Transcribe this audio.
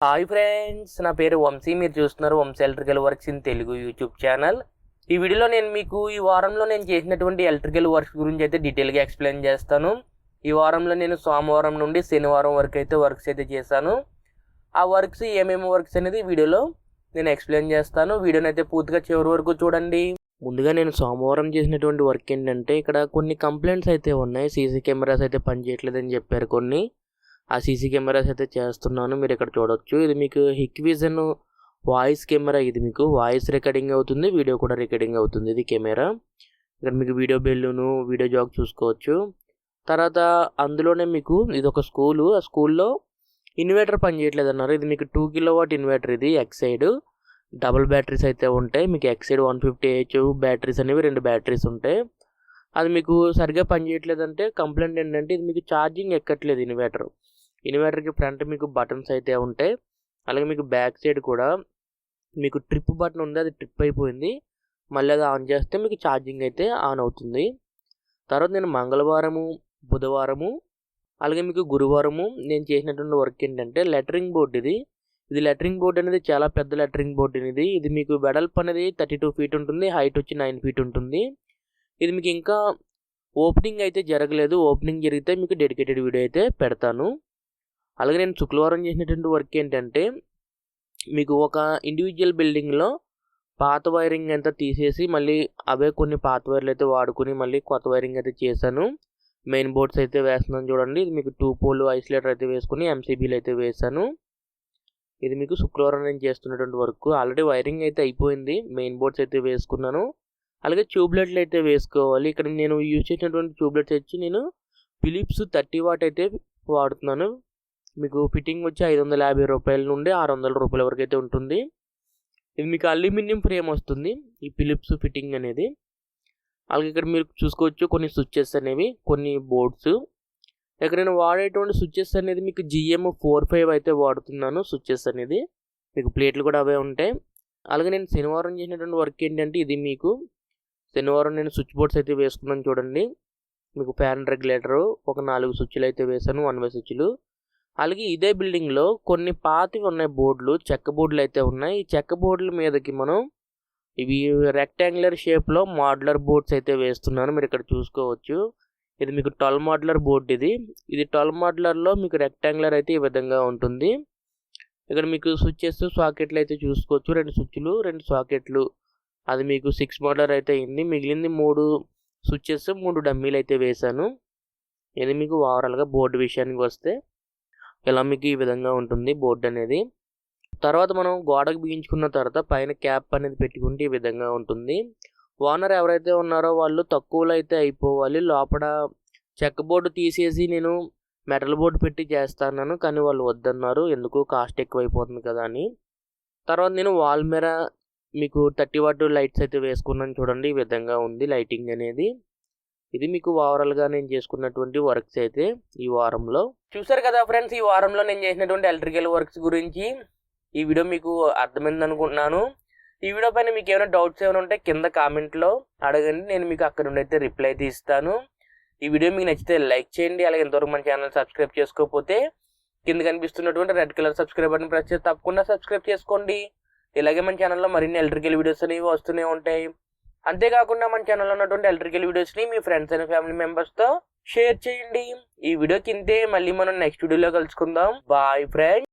Hi friends, నా పేరు వంశీ. మీరు చూస్తున్నారు Vamshi electrical works in Telugu YouTube channel. ఈ వీడియోలో నేను మీకు ఈ వారంలో నేను చేసినటువంటి ఎలక్ట్రికల్ వర్క్స్ గురించి అయితే డీటెయిల్గా ఎక్స్ప్లెయిన్ చేస్తాను. ఈ వారంలో నేను సోమవారం నుండి శనివారం వరకు అయితే వర్క్స్ అయితే చేశాను. ఆ వర్క్స్ ఏమేమి వర్క్స్ అనేది వీడియోలో నేను ఎక్స్ప్లెయిన్ చేస్తాను. వీడియోని అయితే పూర్తిగా చివరి వరకు చూడండి. ముందుగా నేను సోమవారం చేసినటువంటి వర్క్ ఏంటంటే, ఇక్కడ కొన్ని కంప్లైంట్స్ అయితే ఉన్నాయి. సీసీ కెమెరాస్ అయితే పనిచేయట్లేదని చెప్పారు కొన్ని. ఆ సీసీ కెమెరాస్ అయితే చేస్తున్నాను. మీరు ఇక్కడ చూడొచ్చు, ఇది మీకు హిక్విజన్ వాయిస్ కెమెరా. ఇది మీకు వాయిస్ రికార్డింగ్ అవుతుంది, వీడియో కూడా రికార్డింగ్ అవుతుంది. ఇది కెమెరా. ఇక్కడ మీకు వీడియో బెల్లును వీడియో జాక్ చూసుకోవచ్చు. తర్వాత అందులోనే మీకు ఇది ఒక స్కూలు. ఆ స్కూల్లో ఇన్వర్టర్ పనిచేయట్లేదు అన్నారు. ఇది మీకు 2 kW ఇన్వర్టర్. ఇది ఎక్సైడ్ డబుల్ బ్యాటరీస్ అయితే ఉంటాయి. మీకు ఎక్సైడ్ 150H బ్యాటరీస్ అనేవి 2 బ్యాటరీస్ ఉంటాయి. అది మీకు సరిగ్గా పనిచేయట్లేదంటే కంప్లైంట్ ఏంటంటే, ఇది మీకు ఛార్జింగ్ ఎక్కట్లేదు ఇన్వర్టర్కి ఫ్రంట్ మీకు బటన్స్ అయితే ఉంటాయి. అలాగే మీకు బ్యాక్ సైడ్ కూడా మీకు ట్రిప్ బటన్ ఉంది, అది ట్రిప్ అయిపోయింది. మళ్ళీ అది ఆన్ చేస్తే మీకు ఛార్జింగ్ అయితే ఆన్ అవుతుంది. తర్వాత నేను మంగళవారము, బుధవారము, అలాగే మీకు గురువారము నేను చేసినటువంటి వర్క్ ఏంటంటే లెటరింగ్ బోర్డ్. ఇది లెటరింగ్ బోర్డ్ అనేది చాలా పెద్ద లెటరింగ్ బోర్డ్ అనేది. ఇది మీకు వెడల్పు అనేది 32 feet ఉంటుంది, హైట్ వచ్చి 9 feet ఉంటుంది. ఇది మీకు ఇంకా ఓపెనింగ్ అయితే జరగలేదు. ఓపెనింగ్ జరిగితే మీకు డెడికేటెడ్ వీడియో అయితే పెడతాను. అలాగే నేను శుక్రవారం చేసినటువంటి వర్క్ ఏంటంటే, మీకు ఒక ఇండివిజువల్ బిల్డింగ్లో పాత వైరింగ్ అంతా తీసేసి మళ్ళీ అవే కొన్ని పాత వైర్లు అయితే వాడుకుని మళ్ళీ కొత్త వైరింగ్ అయితే చేశాను. మెయిన్ బోర్డ్స్ అయితే వేస్తున్నాను చూడండి. ఇది మీకు 2 pole ఐసోలేటర్ అయితే వేసుకుని ఎంసీబీలు అయితే వేశాను. ఇది మీకు శుక్రవారం నేను చేస్తున్నటువంటి వర్క్. ఆల్రెడీ వైరింగ్ అయితే అయిపోయింది, మెయిన్ బోర్డ్స్ అయితే వేసుకున్నాను. అలాగే ట్యూబ్లైట్లు అయితే వేసుకోవాలి. ఇక్కడ నేను యూజ్ చేసినటువంటి ట్యూబ్లైట్స్ వచ్చి నేను ఫిలిప్స్ 30 watt అయితే వాడుతున్నాను. మీకు ఫిట్టింగ్ వచ్చి 550 రూపాయల నుండి 600 రూపాయల వరకు అయితే ఉంటుంది. ఇది మీకు అల్యూమినియం ఫ్రేమ్ వస్తుంది ఈ ఫిలిప్స్ ఫిట్టింగ్ అనేది. అలాగే ఇక్కడ మీరు చూసుకోవచ్చు కొన్ని స్విచ్చెస్ అనేవి, కొన్ని బోర్డ్స్. ఇక్కడ నేను వాడేటువంటి స్విచ్చెస్ అనేది మీకు GM45 అయితే వాడుతున్నాను. స్విచ్చెస్ అనేది మీకు ప్లేట్లు కూడా అవే ఉంటాయి. అలాగే నేను శనివారం చేసినటువంటి వర్క్ ఏంటంటే, ఇది మీకు శనివారం నేను స్విచ్ బోర్డ్స్ అయితే వేసుకున్నాను చూడండి. మీకు ఫ్యాన్ రెగ్యులేటరు ఒక 4 స్విచ్లు అయితే వేసాను, 1-way స్విచ్లు. అలాగే ఇదే బిల్డింగ్లో కొన్ని పాతవి ఉన్నాయి బోర్డులు, చెక్క బోర్డులు అయితే ఉన్నాయి. ఈ చెక్క బోర్డుల మీదకి మనం ఇవి రెక్టాంగులర్ షేప్లో మోడ్యులర్ బోర్డ్స్ అయితే వేస్తున్నాను. మీరు ఇక్కడ చూసుకోవచ్చు, ఇది మీకు 12 మోడ్యులర్ బోర్డు. ఇది 12 మోడ్యులర్లో మీకు రెక్టాంగులర్ అయితే ఈ విధంగా ఉంటుంది. ఇక్కడ మీకు స్విచ్చెస్ సాకెట్లు అయితే చూసుకోవచ్చు, 2 స్విచ్లు 2 సాకెట్లు. అది మీకు 6 మోడ్యులర్ అయితే అయింది. మిగిలింది 3 స్విచ్చెస్ 3 డమ్మీలు అయితే వేశాను. ఇది మీకు ఓవరాల్గా బోర్డు విషయానికి వస్తే ఇలా మీకు ఈ విధంగా ఉంటుంది బోర్డు అనేది. తర్వాత మనం గోడకు బిగించుకున్న తర్వాత పైన క్యాప్ అనేది పెట్టుకుంటే ఈ విధంగా ఉంటుంది. ఓనర్ ఎవరైతే ఉన్నారో వాళ్ళు తక్కువలో అయితే అయిపోవాలి. లోపల చెక్క బోర్డు తీసేసి నేను మెటల్ బోర్డు పెట్టి చేస్తాను, కానీ వాళ్ళు వద్దన్నారు, ఎందుకు కాస్ట్ ఎక్కువ అయిపోతుంది కదా అని. తర్వాత నేను వాల్ మీద మీకు 30 watt లైట్స్ అయితే వేసుకున్నాను చూడండి. ఈ విధంగా ఉంది లైటింగ్ అనేది. ఇది మీకు ఓవరాల్గా నేను చేసుకున్నటువంటి వర్క్స్ అయితే ఈ వారంలో. చూసారు కదా ఫ్రెండ్స్, ఈ వారంలో నేను చేసినటువంటి ఎలక్ట్రికల్ వర్క్స్ గురించి. ఈ వీడియో మీకు అర్థమైంది అనుకుంటున్నాను. ఈ వీడియో పైన మీకు ఏమైనా డౌట్స్ ఏమైనా ఉంటే కింద కామెంట్లో అడగండి, నేను మీకు అక్కడ నుండి అయితే రిప్లై అయితే ఇస్తాను. ఈ వీడియో మీకు నచ్చితే లైక్ చేయండి. అలాగే ఎంతవరకు మన ఛానల్ సబ్స్క్రైబ్ చేసుకోకపోతే కింద కనిపిస్తున్నటువంటి red colour subscribe button press చేసి తప్పకుండా సబ్స్క్రైబ్ చేసుకోండి. ఇలాగే మన ఛానల్లో మరిన్ని ఎలక్ట్రికల్ వీడియోస్ అనేవి వస్తూనే ఉంటాయి. అంతేకాకుండా మన ఛానల్లో ఉన్నటువంటి ఎలక్ట్రికల్ వీడియోస్ని మీ ఫ్రెండ్స్ అండ్ ఫ్యామిలీ మెంబర్స్తో షేర్ చేయండి. ఈ వీడియో కిందే మళ్ళీ మనం నెక్స్ట్ వీడియోలో కలుసుకుందాం. Bye friends.